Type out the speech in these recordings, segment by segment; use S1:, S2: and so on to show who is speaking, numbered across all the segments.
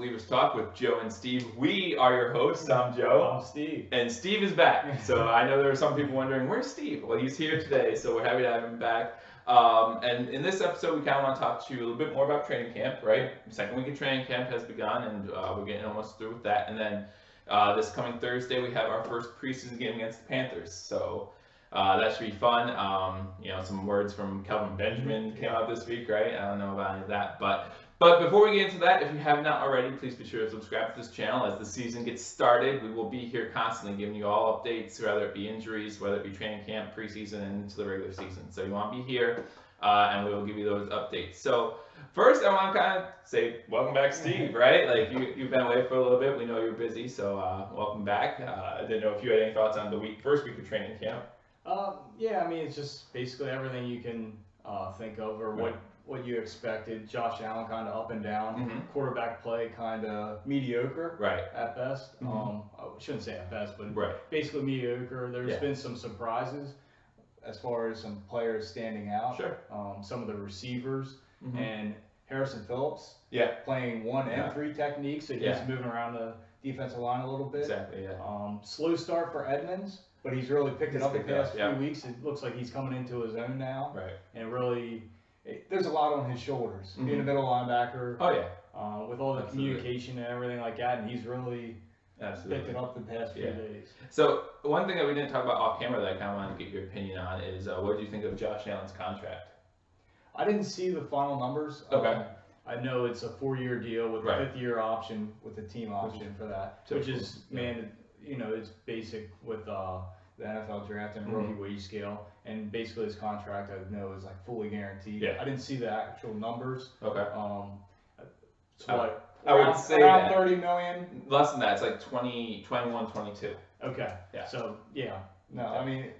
S1: Billievers Talk with Joe and Steve. We are your hosts. I'm Joe.
S2: I'm Steve.
S1: And Steve is back. So I know there are some people wondering, where's Steve? Well, he's here today, so we're happy to have him back. And in this episode, we kind of want to talk to you a little bit more about training camp, right? Second week of training camp has begun, and we're getting almost through with that. And then this coming Thursday, we have our first preseason game against the Panthers. So that should be fun. Some words from Kelvin Benjamin came out this week, right? I don't know about any of that, but before we get into that, if you have not already, please be sure to subscribe to this channel. As the season gets started, we will be here constantly giving you all updates, whether it be injuries, whether it be training camp, preseason, and into the regular season. So you want to be here, and we will give you those updates. So first, I want to kind of say welcome back, Steve, right? Like, you've been away for a little bit. We know you're busy, so welcome back. I didn't know if you had any thoughts on the first week of training camp.
S2: Yeah, I mean, it's just basically everything you can think of, or what you expected. Josh Allen kind of up and down, quarterback play kind of mediocre, at best. I shouldn't say at best, but basically mediocre. There's been some surprises as far as some players standing out. Some of the receivers and Harrison Phillips playing 1 and 3 techniques, so he's moving around the defensive line a little bit. Slow start for Edmunds, but he's really picked it up the past few weeks. It looks like he's coming into his own now. And really, there's a lot on his shoulders. Being a middle linebacker. With all the communication and everything like that, and he's really picked it up the past few days.
S1: So one thing that we didn't talk about off camera that I kind of wanted to get your opinion on is what do you think of Josh Allen's contract?
S2: I didn't see the final numbers. I know it's a 4-year deal with a 5th-year option with the team option for that, which is it's basic with the NFL draft and rookie wage scale, and basically his contract I know is like fully guaranteed. I didn't see the actual numbers.
S1: I would say
S2: around 30 million.
S1: Less than that. It's like 20, 21, 22.
S2: So I mean,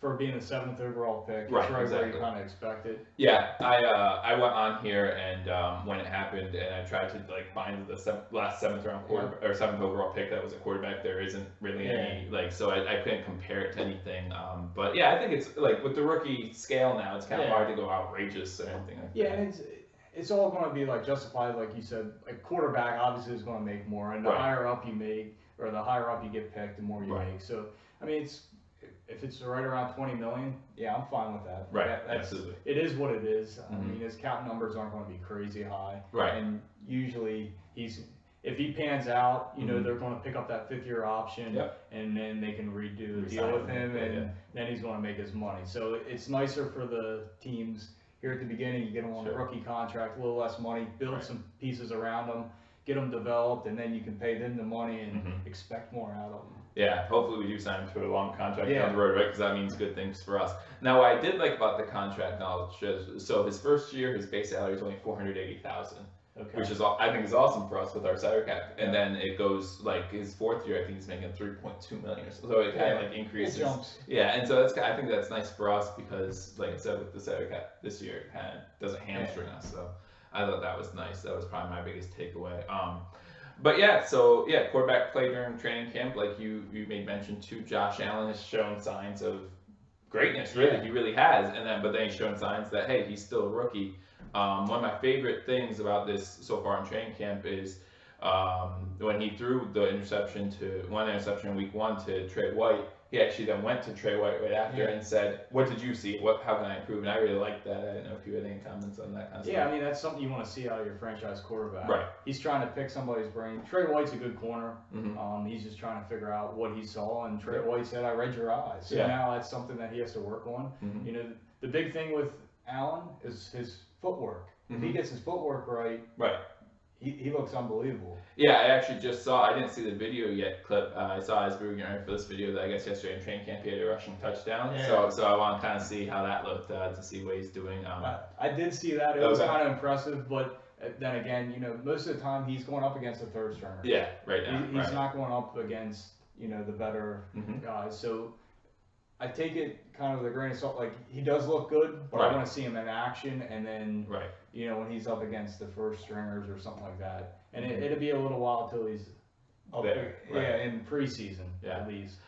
S2: for being the 7th overall pick, it's right where you kind of expected.
S1: I went on here and when it happened, and I tried to find the last 7th round or 7th overall pick that was a quarterback. There isn't really any so I couldn't compare it to anything. But I think it's with the rookie scale now, it's kind of hard to go outrageous or anything like that.
S2: And it's all going to be justified, like you said. Quarterback obviously is going to make more, and the higher up you make, or the higher up you get picked, the more you make. So I mean, if it's right around 20 million, I'm fine with that.
S1: Absolutely.
S2: It is what it is. I mean, his cap numbers aren't going to be crazy high. And usually if he pans out, they're going to pick up that 5th-year option, and then they can redo the deal with him, and then he's going to make his money. So it's nicer for the teams here at the beginning. You get him on a rookie contract, a little less money, build some pieces around them, get them developed, and then you can pay them the money and expect more out of them.
S1: Hopefully we do sign him to a long contract down the road, right? Because that means good things for us. Now, what I did like about the contract knowledge is, so his first year, his base salary is only $480,000, which is I think is awesome for us with our salary cap. And then it goes his 4th year, I think he's making $3.2 million. So it kind of increases.
S2: It jumps.
S1: And so I think that's nice for us because, like I said, with the salary cap this year, it kind of doesn't hamstring us. So I thought that was nice. That was probably my biggest takeaway. Quarterback play during training camp, like you made mention to, Josh Allen has shown signs of greatness. Really, he really has. But then he's shown signs that hey, he's still a rookie. One of my favorite things about this so far in training camp is when he threw the interception in week 1 to Trey White. He actually then went to Trey White right after and said, "What did you see? How can I improve?" And I really liked that. I didn't know if you had any comments on that kind of stuff.
S2: I mean, that's something you want to see out of your franchise quarterback. He's trying to pick somebody's brain. Trey White's a good corner. He's just trying to figure out what he saw, and Trey White said, "I read your eyes." So now that's something that he has to work on. The big thing with Allen is his footwork. If he gets his footwork right, he looks unbelievable.
S1: I actually just saw, I didn't see the video yet clip. I saw as we were getting ready for this video that I guess yesterday in training camp he had a rushing touchdown. So I want to kind of see how that looked to see what he's doing.
S2: I did see that. It was kind of impressive, but then again, most of the time he's going up against the 3rd stringer. He's not going up against, the better guys. So I take it kind of with a grain of salt. He does look good, but I want to see him in action, and then when he's up against the 1st stringers or something like that. And it'll be a little while till he's up there. In preseason at least.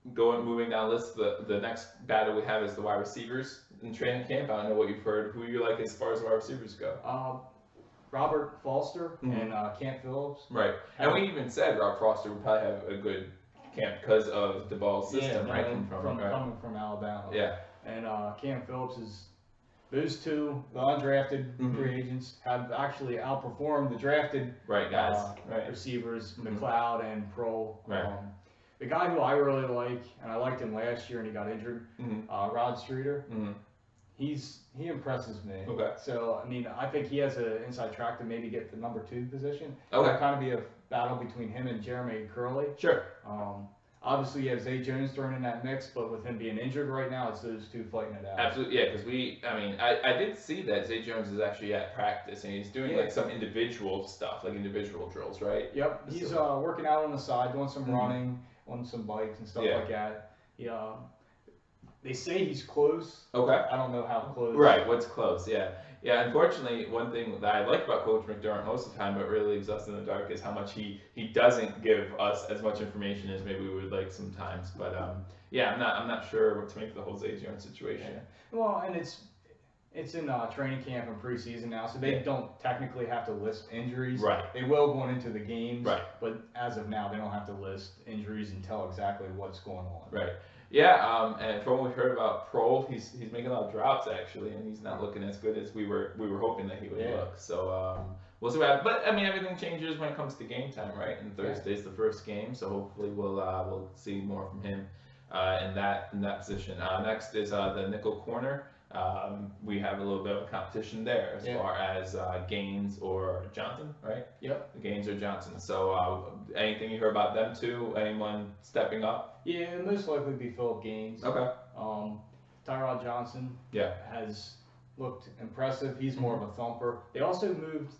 S1: Moving down the list, the next battle we have is the wide receivers in training camp. I don't know what you've heard. Who you like as far as wide receivers go?
S2: Robert Foster and Camp Phillips.
S1: Right. And we even said Rob Foster would probably have a good camp because of the ball system, right?
S2: Coming from Alabama.
S1: Yeah.
S2: And Cam Phillips is, those two, the undrafted free agents, have actually outperformed the drafted receivers, McLeod and Pro.
S1: Right.
S2: The guy who I really like, and I liked him last year and he got injured, Rod Streeter. He impresses me.
S1: Okay.
S2: So, I mean, I think he has an inside track to maybe get the number 2 position.
S1: Okay.
S2: It'll kind of be a battle between him and Jeremy Curley.
S1: Sure.
S2: Obviously, you have Zay Jones thrown in that mix, but with him being injured right now, it's those two fighting it out.
S1: Absolutely, yeah, because I did see that Zay Jones is actually at practice, and he's doing like some individual stuff, like individual drills, right?
S2: Yep, he's working out on the side, doing some running, on some bikes and stuff like that. They say he's close.
S1: Okay.
S2: I don't know how close.
S1: Right, what's close, yeah. Yeah, unfortunately, one thing that I like about Coach McDermott most of the time, but really leaves us in the dark, is how much he doesn't give us as much information as maybe we would like sometimes. But yeah, I'm not sure what to make of the whole Zay Jones situation.
S2: Yeah. Well, and it's in training camp and preseason now, so they don't technically have to list injuries.
S1: Right.
S2: They will going into the games.
S1: Right.
S2: But as of now, they don't have to list injuries and tell exactly what's going on.
S1: Right. Yeah, and from what we've heard about Pro, he's making a lot of drops actually, and he's not looking as good as we were hoping that he would look. So we'll see what happens. But I mean, everything changes when it comes to game time, right? And Thursday's the first game, so hopefully we'll see more from him in that position. Next is the nickel corner. We have a little bit of a competition there as far as Gaines or Johnson, right?
S2: Yep.
S1: Gaines or Johnson. So anything you heard about them two? Anyone stepping up?
S2: Yeah, it'll most likely be Philip Gaines.
S1: Okay.
S2: Tyrod Johnson has looked impressive. He's more of a thumper. They also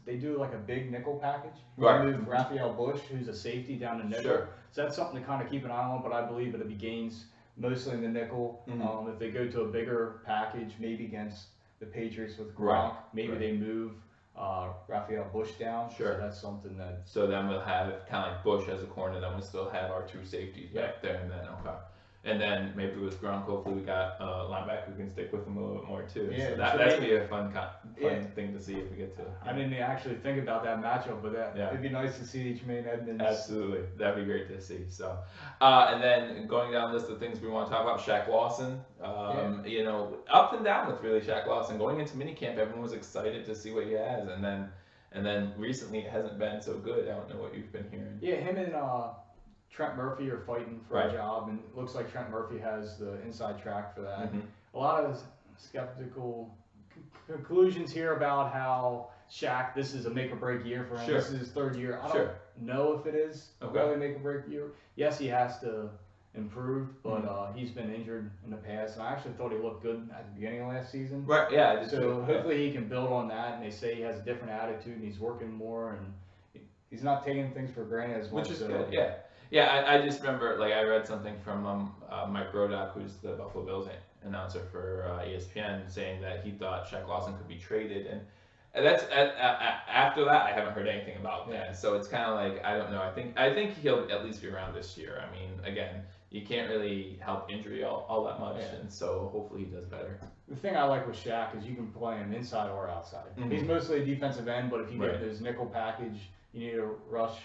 S2: they do like a big nickel package.
S1: Right.
S2: They moved Raphael Bush, who's a safety, down to nickel.
S1: Sure.
S2: So that's something to kind of keep an eye on, but I believe it'll be Gaines mostly in the nickel. If they go to a bigger package, maybe against the Patriots with Gronk, maybe they move Raphael Bush down.
S1: Sure.
S2: So that's something that.
S1: So then we'll have kind of like Bush as a corner, then we'll still have our 2 safeties back there, and then and then maybe with Gronk, hopefully we got a linebacker who can stick with him a little bit more too.
S2: Yeah,
S1: so that's gonna be a fun thing to see if we get to.
S2: I didn't actually think about that matchup, but it'd be nice to see Jermaine Edmunds.
S1: Absolutely, that'd be great to see. So, and then going down the list of things we want to talk about, Shaq Lawson. You know, up and down with really Shaq Lawson. Going into minicamp, everyone was excited to see what he has, and then recently it hasn't been so good. I don't know what you've been hearing.
S2: Yeah, him and Trent Murphy are fighting for a job, and it looks like Trent Murphy has the inside track for that. A lot of skeptical conclusions here about how Shaq, this is a make or break year for him. This is his 3rd year. I don't know if it is really a make or break year. Yes, he has to improve, but he's been injured in the past, and I actually thought he looked good at the beginning of last season.
S1: Right, yeah.
S2: So hopefully he can build on that, and they say he has a different attitude, and he's working more, and he's not taking things for granted as much.
S1: Which is good, yeah. Yeah, I just remember, like, I read something from Mike Brodock, who's the Buffalo Bills announcer for ESPN, saying that he thought Shaq Lawson could be traded, and that's after that I haven't heard anything about that. So it's kind of like, I don't know. I think he'll at least be around this year. I mean, again, you can't really help injury all that much, and so hopefully he does better.
S2: The thing I like with Shaq is you can play him inside or outside. He's mostly a defensive end, but if you get his nickel package, you need to rush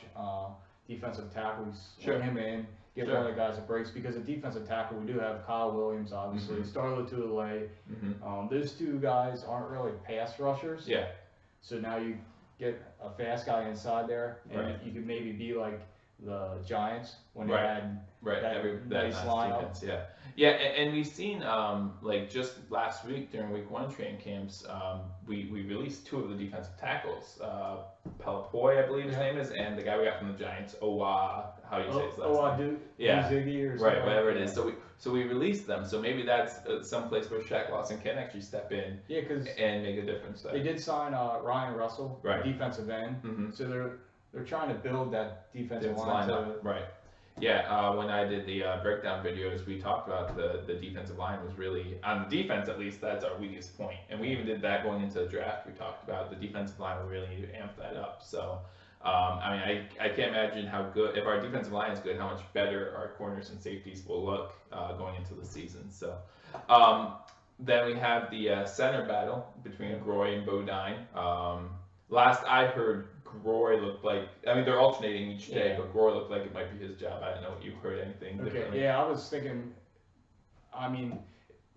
S2: defensive tackles, bring him in, give one of the guys a breaks, because at defensive tackle we do have Kyle Williams, obviously, Starla Tuilei. Those two guys aren't really pass rushers.
S1: Yeah. So
S2: now you get a fast guy inside there, and you could maybe be like the Giants when they had that nice lineup.
S1: Defense, yeah, and we've seen like just last week during week 1 training camps, we released 2 of the defensive tackles. Pelapoy, I believe his name is, and the guy we got from the Giants, how do you say his last name?
S2: Ziggy or something.
S1: Whatever it is. So we released them. So maybe that's some place where Shaq Lawson can actually step in. And make a difference there.
S2: They did sign Ryan Russell, defensive end. So they're trying to build that defensive line.
S1: Right. Yeah, when I did the breakdown videos, we talked about the defensive line was really, on the defense at least, that's our weakest point. And we even did that going into the draft. We talked about the defensive line, we really need to amp that up. So, I mean, I can't imagine how good, if our defensive line is good, how much better our corners and safeties will look going into the season. So, then we have the center battle between Groy and Bodine. last I heard, Groy looked like, I mean, they're alternating each day, but Groy looked like it might be his job. I don't know what you heard anything differently.
S2: Yeah, I was thinking, I mean,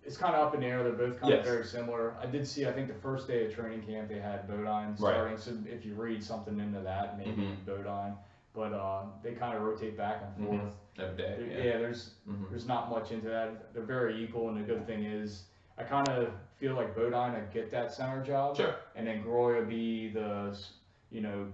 S2: it's kind of up in the air. They're both kind of very similar. I did see, I think the first day of training camp, they had Bodine starting. So if you read something into that, maybe Bodine. But they kind of rotate back and forth.
S1: Every day.
S2: Yeah, there's not much into that. They're very equal, and the good thing is, I kind of feel like Bodine would get that center job.
S1: Sure.
S2: And then Groy would be the,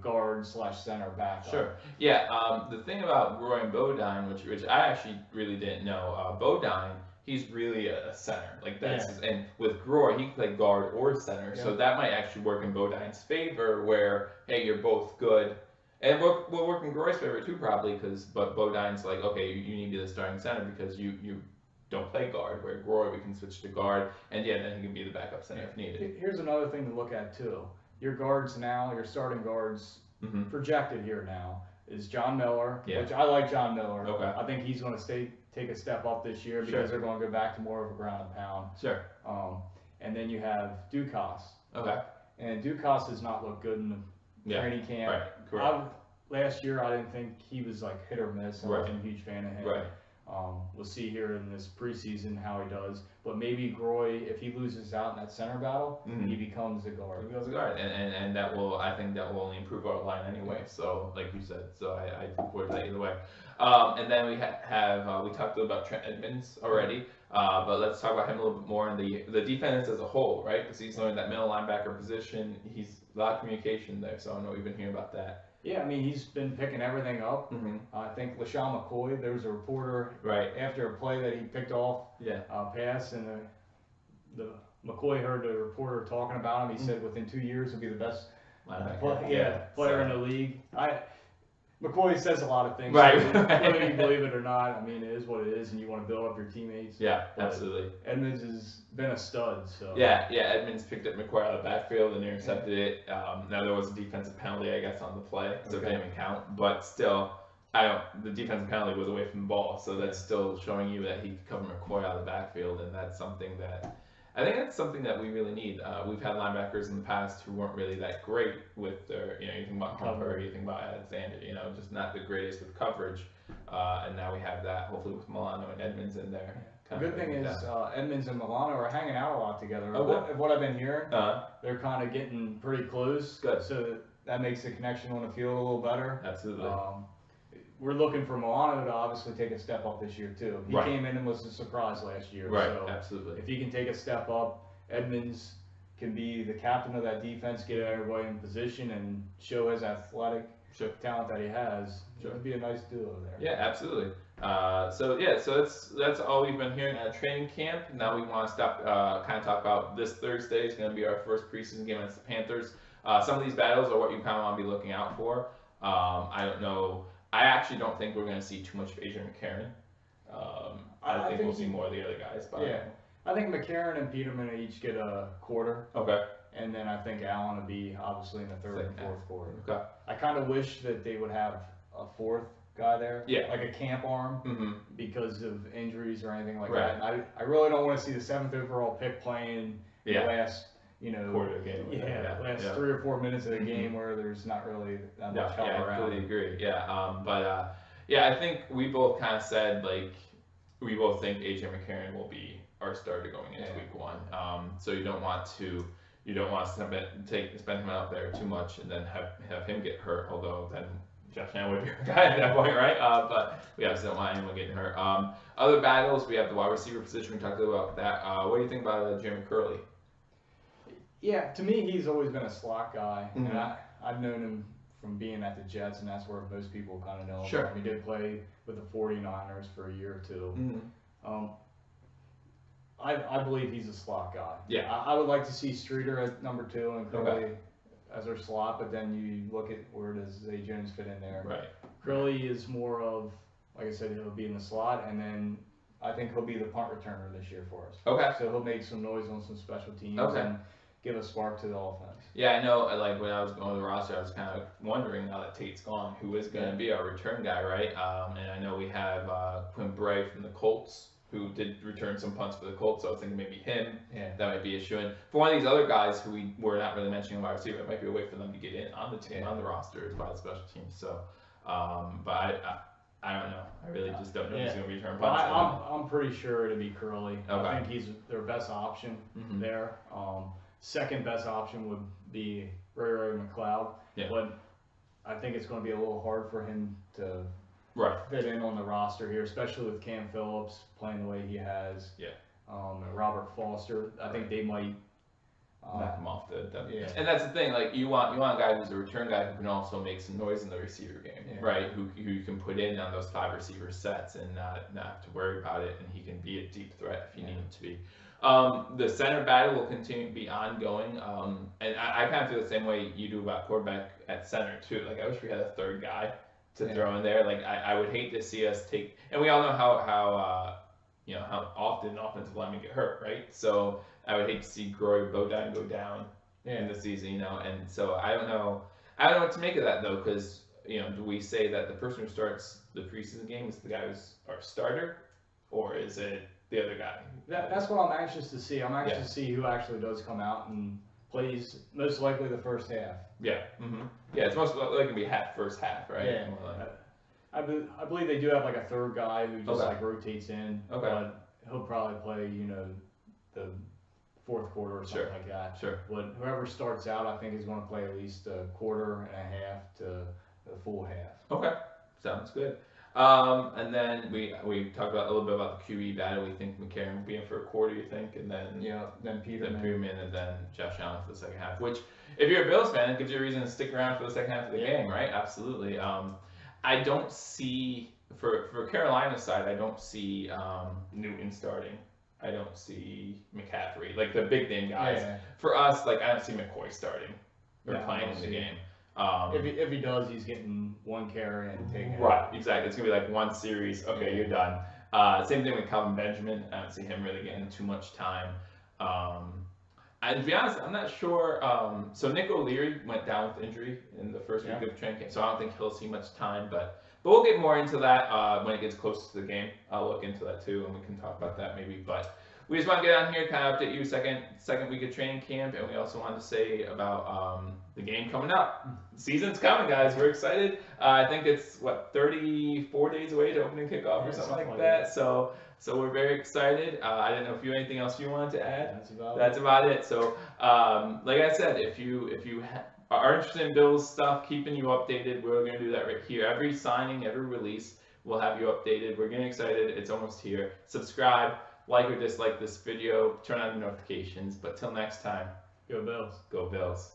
S2: guard / center backup.
S1: Sure. Yeah. The thing about Groy and Bodine, which I actually really didn't know, Bodine, he's really a center. Like that's and with Groy, he can play guard or center. So that might actually work in Bodine's favor, where hey, you're both good. And we'll work in Groy's favor too, probably, but Bodine's like, okay, you need to be the starting center because you don't play guard. Where Groy, we can switch to guard, and then he can be the backup center if needed.
S2: Here's another thing to look at too. Your guards now, your starting guards, projected here now is John Miller, which I like John Miller.
S1: Okay.
S2: I think he's going to take a step up this year because they're going to go back to more of a ground and pound.
S1: Sure.
S2: And then you have Dukas.
S1: Okay.
S2: And Dukas has not looked good in the training camp.
S1: Right. Correct.
S2: Last year, I didn't think he was like hit or miss. I wasn't a huge fan of him.
S1: Right.
S2: We'll see here in this preseason how he does. But maybe Groy, if he loses out in that center battle, he becomes a guard.
S1: He becomes a guard, and that will, I think that will only improve our line anyway. So, like you said, so I look forward to that either way. And then we we talked about Trent Edmunds already, but let's talk about him a little bit more in the defense as a whole, right? Because he's learned that middle linebacker position. He's a lot of communication there, so I know you've been hearing about that.
S2: Yeah, I mean, he's been picking everything up. I think LaShawn McCoy, there was a reporter after a play that he picked off pass, and the McCoy heard the reporter talking about him. He said within 2 years he'll be the best player in the league. McCoy says a lot of things.
S1: Right.
S2: Whether you believe it or not, I mean, it is what it is, and you want to build up your teammates.
S1: Yeah, absolutely.
S2: Edmunds has been a stud. So.
S1: Yeah, Edmunds picked up McCoy out of the backfield and intercepted it. Now there was a defensive penalty, I guess, on the play, so it didn't even count. But still, the defensive penalty was away from the ball, so that's still showing you that he could cover McCoy out of the backfield, and that's something that I think that's something that we really need. We've had linebackers in the past who weren't really that great with their, you think about Humper, you think about Alexander, just not the greatest with coverage. And now we have that, hopefully with Milano and Edmunds in there.
S2: The good thing is Edmunds and Milano are hanging out a lot together.
S1: Okay.
S2: What I've been hearing, they're kind of getting pretty close.
S1: Good.
S2: So that makes the connection on the field a little better.
S1: Absolutely.
S2: We're looking for Milano to obviously take a step up this year too. He came in and was a surprise last year.
S1: Right,
S2: so
S1: absolutely.
S2: If he can take a step up, Edmunds can be the captain of that defense, get everybody in position, and show his athletic talent that he has. It would be a nice duo there.
S1: Yeah, absolutely. So that's all we've been hearing at training camp. Now we want to kind of talk about this Thursday. It's going to be our first preseason game against the Panthers. Some of these battles are what you kind of want to be looking out for. I don't know. I actually don't think we're going to see too much of Adrian McCarron. I think we'll see more of the other guys. But
S2: I think McCarron and Peterman each get a quarter.
S1: Okay.
S2: And then I think Allen will be obviously in the third and fourth quarter.
S1: Okay.
S2: I kind of wish that they would have a fourth guy there.
S1: Yeah.
S2: Like a camp arm because of injuries or anything like that. And I really don't want to see the 7th overall pick playing the last
S1: quarter of the game.
S2: Last 3 or 4 minutes of the game where there's not really that much help around.
S1: I completely agree. I think we both kind of said we both think AJ McCarron will be our starter going into week 1. So you don't want to spend him out there too much and then have him get hurt. Although then Josh Allen would be our guy at that point, right? But we obviously don't want anyone getting hurt. Other battles, we have the wide receiver position. We talked about that. What do you think about Jeremy Curley?
S2: Yeah, to me, he's always been a slot guy, and I've known him from being at the Jets, and that's where most people kind of know him.
S1: Sure.
S2: He did play with the 49ers for a year or two. I believe he's a slot guy.
S1: Yeah.
S2: I would like to see Streeter at number 2 and Curley as our slot, but then you look at where does Zay Jones fit in there.
S1: Right.
S2: Curley is more of, like I said, he'll be in the slot, and then I think he'll be the punt returner this year for us.
S1: Okay.
S2: So he'll make some noise on some special teams and give a spark to the offense.
S1: Yeah, I know. Like when I was going to the roster, I was kind of wondering now that Tate's gone, who is going to be our return guy, right? And I know we have Quinn Bray from the Colts who did return some punts for the Colts, so I was thinking maybe him. Yeah. That might be a shoo-in. For one of these other guys who we're not really mentioning wide receiver, it might be a way for them to get in on the team, on the roster as part of the special teams. So, but I don't know. I really just don't know who's going to return punts.
S2: I'm pretty sure it'll be Curley. Okay. I think he's their best option there. Second best option would be Ray McLeod. Yeah. But I think it's going to be a little hard for him to fit in on the roster here, especially with Cam Phillips playing the way he has. Yeah. And Robert Foster. I think they might
S1: knock him off the yeah. And that's the thing, like you want a guy who's a return guy who can also make some noise in the receiver game, right? Who you can put in on those 5 receiver sets and not have to worry about it, and he can be a deep threat if you need him to be. The center battle will continue to be ongoing, and I kind of feel the same way you do about quarterback at center too. Like I wish we had a third guy to throw in there. Like I would hate to see us take, and we all know how often offensive linemen get hurt, right? So I would hate to see Groy Bodine go down in the season, and so I don't know what to make of that though, because do we say that the person who starts the preseason game is the guy who's our starter, or is it the other guy?
S2: That's what I'm anxious to see. I'm anxious to see who actually does come out and plays most likely the first half.
S1: Yeah. Yeah, it's most likely going to be first half, right?
S2: Yeah. I believe they do have like a third guy who just like rotates in. Okay. But he'll probably play, the fourth quarter or something like that. Sure. But whoever starts out, I think is going to play at least a quarter and a half to the full half.
S1: Okay. Sounds good. And then we talked a little bit about the QE battle. We think McCarron will be in for a quarter, you think, and then Peterman, and then Josh Allen for the second half. Which, if you're a Bills fan, it gives you a reason to stick around for the second half of the game, right? Absolutely. I don't see for Carolina's side, I don't see Newton starting. I don't see McCaffrey, like the big name guys. Yeah. For us, like I don't see McCoy starting or playing in the game.
S2: If he does, he's getting one carry and taking it.
S1: Right, exactly. It's gonna be like one series. Okay, you're done. Same thing with Calvin Benjamin. I don't see him really getting too much time. And to be honest, I'm not sure. So Nick O'Leary went down with injury in the first week of training camp, so I don't think he'll see much time. But we'll get more into that when it gets closer to the game. I'll look into that too, and we can talk about that maybe. But we just want to get on here, kind of update you second week of training camp, and we also wanted to say about the game coming up. The season's coming, guys. We're excited. I think it's 34 days away to opening kickoff or something like that. So we're very excited. I didn't know if you had anything else you wanted to add. That's about it. So like I said, if you are interested in Bills stuff, keeping you updated, we're going to do that right here. Every signing, every release, we'll have you updated. We're getting excited. It's almost here. Subscribe, like or dislike this video, turn on the notifications. But till next time,
S2: go Bills.
S1: Go Bills.